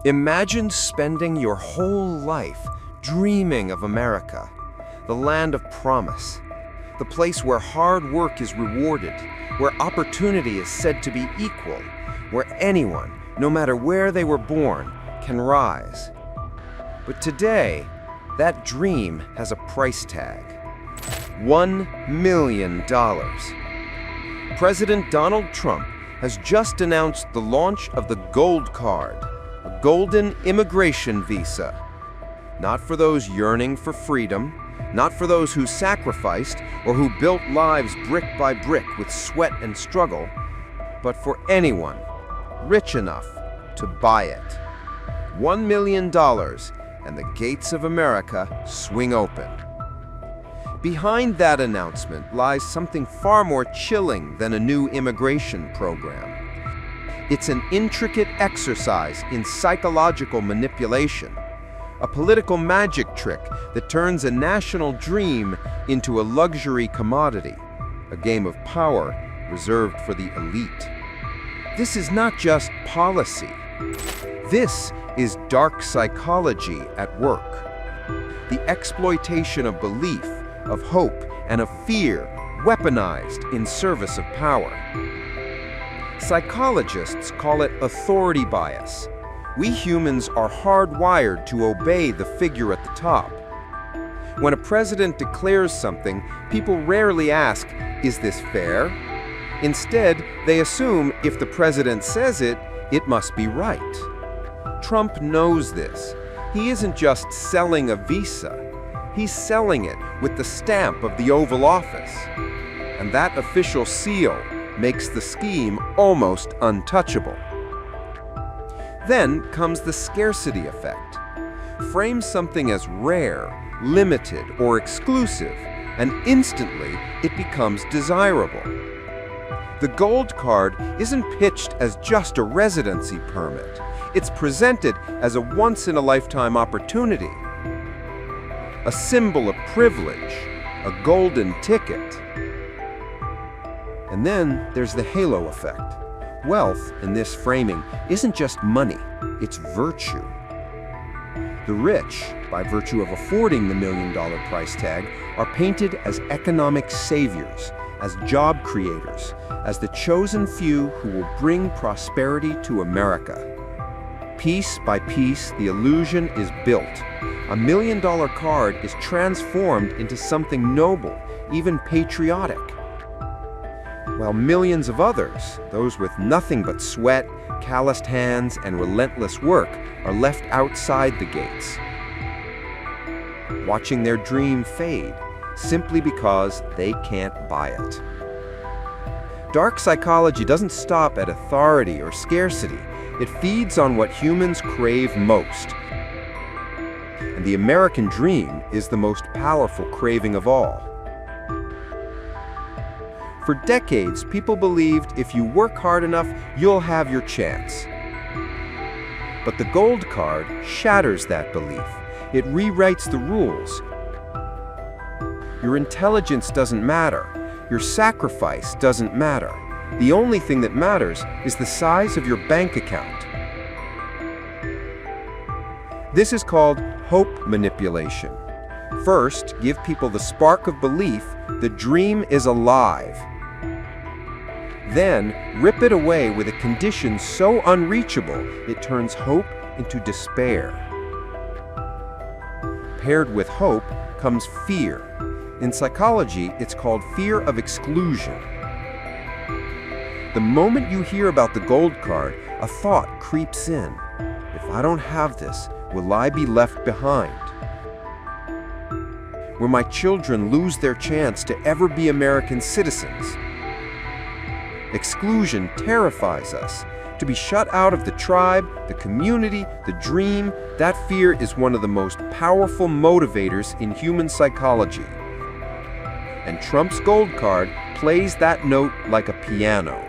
Imagine spending your whole life dreaming of America, the land of promise, the place where hard work is rewarded, where opportunity is said to be equal, where anyone, no matter where they were born, can rise. But today, that dream has a price tag. $1 million. President Donald Trump has just announced the launch of the Gold Card, a golden immigration visa. Not for those yearning for freedom, not for those who sacrificed or who built lives brick by brick with sweat and struggle, but for anyone rich enough to buy it. $1 million, and the gates of America swing open. Behind that announcement lies something far more chilling than a new immigration program. It's an intricate exercise in psychological manipulation, a political magic trick that turns a national dream into a luxury commodity, a game of power reserved for the elite. This is not just policy. This is dark psychology at work. The exploitation of belief, of hope, and of fear weaponized in service of power. Psychologists call it authority bias. We humans are hardwired to obey the figure at the top. When a president declares something, people rarely ask, "Is this fair?" Instead, they assume if the president says it, it must be right. Trump knows this. He isn't just selling a visa. He's selling it with the stamp of the Oval Office. And that official seal makes the scheme almost untouchable. Then comes the scarcity effect. Frame something as rare, limited, or exclusive, and instantly it becomes desirable. The Gold Card isn't pitched as just a residency permit. It's presented as a once-in-a-lifetime opportunity, a symbol of privilege, a golden ticket. And then there's the halo effect. Wealth, in this framing, isn't just money, it's virtue. The rich, by virtue of affording the $1 million price tag, are painted as economic saviors, as job creators, as the chosen few who will bring prosperity to America. Piece by piece, the illusion is built. A $1 million card is transformed into something noble, even patriotic. While millions of others, those with nothing but sweat, calloused hands, and relentless work, are left outside the gates, watching their dream fade simply because they can't buy it. Dark psychology doesn't stop at authority or scarcity. It feeds on what humans crave most. And the American dream is the most powerful craving of all. For decades, people believed if you work hard enough, you'll have your chance. But the Gold Card shatters that belief. It rewrites the rules. Your intelligence doesn't matter. Your sacrifice doesn't matter. The only thing that matters is the size of your bank account. This is called hope manipulation. First, give people the spark of belief the dream is alive. Then, rip it away with a condition so unreachable it turns hope into despair. Paired with hope comes fear. In psychology, it's called fear of exclusion. The moment you hear about the Gold Card, a thought creeps in. If I don't have this, will I be left behind? Will my children lose their chance to ever be American citizens? Exclusion terrifies us. To be shut out of the tribe, the community, the dream, that fear is one of the most powerful motivators in human psychology. And Trump's Gold Card plays that note like a piano.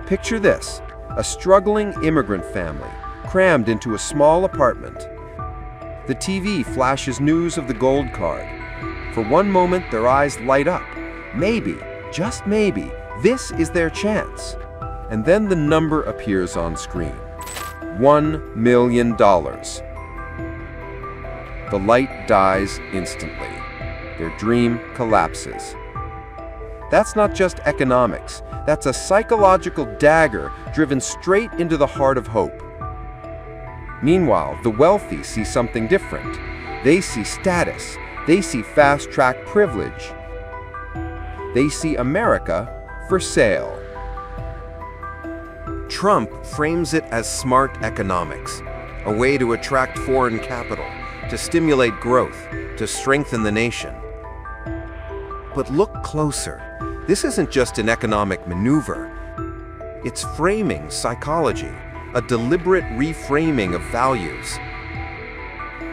Picture this, a struggling immigrant family, crammed into a small apartment. The TV flashes news of the Gold Card. For one moment, their eyes light up. Maybe, just maybe, this is their chance. And then the number appears on screen. $1 million. The light dies instantly. Their dream collapses. That's not just economics. That's a psychological dagger driven straight into the heart of hope. Meanwhile, the wealthy see something different. They see status. They see fast-track privilege. They see America for sale. Trump frames it as smart economics, a way to attract foreign capital, to stimulate growth, to strengthen the nation. But look closer. This isn't just an economic maneuver. It's framing psychology, a deliberate reframing of values.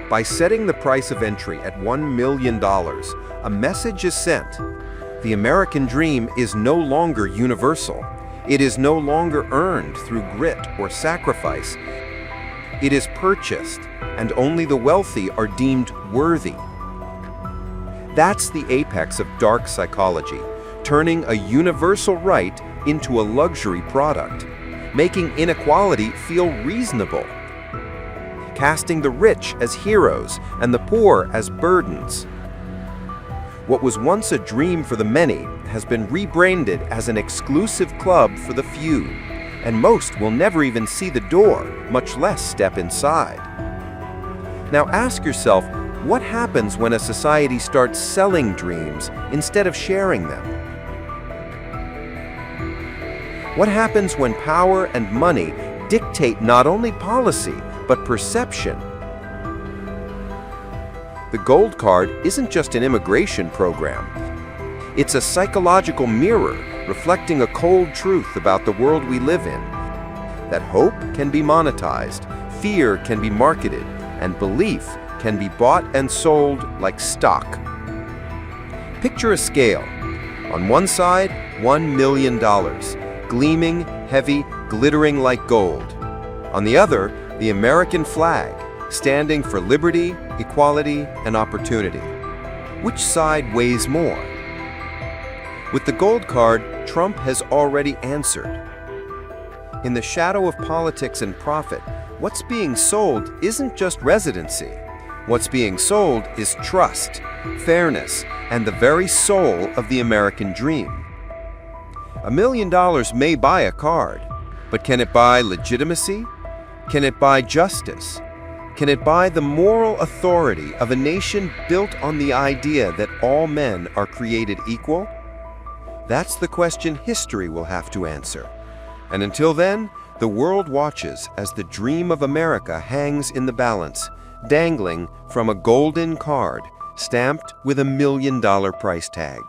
By setting the price of entry at $1 million, a message is sent. The American dream is no longer universal. It is no longer earned through grit or sacrifice. It is purchased, and only the wealthy are deemed worthy. That's the apex of dark psychology, turning a universal right into a luxury product, making inequality feel reasonable, casting the rich as heroes and the poor as burdens. What was once a dream for the many has been rebranded as an exclusive club for the few, and most will never even see the door, much less step inside. Now ask yourself, what happens when a society starts selling dreams instead of sharing them? What happens when power and money dictate not only policy, but perception? The Gold Card isn't just an immigration program. It's a psychological mirror reflecting a cold truth about the world we live in. That hope can be monetized, fear can be marketed, and belief can be bought and sold like stock. Picture a scale. On one side, $1 million, gleaming, heavy, glittering like gold. On the other, the American flag, standing for liberty, equality, and opportunity. Which side weighs more? With the Gold Card, Trump has already answered. In the shadow of politics and profit, what's being sold isn't just residency. What's being sold is trust, fairness, and the very soul of the American dream. $1 million may buy a card, but can it buy legitimacy? Can it buy justice? Can it buy the moral authority of a nation built on the idea that all men are created equal? That's the question history will have to answer. And until then, the world watches as the dream of America hangs in the balance, dangling from a golden card stamped with $1 million price tag.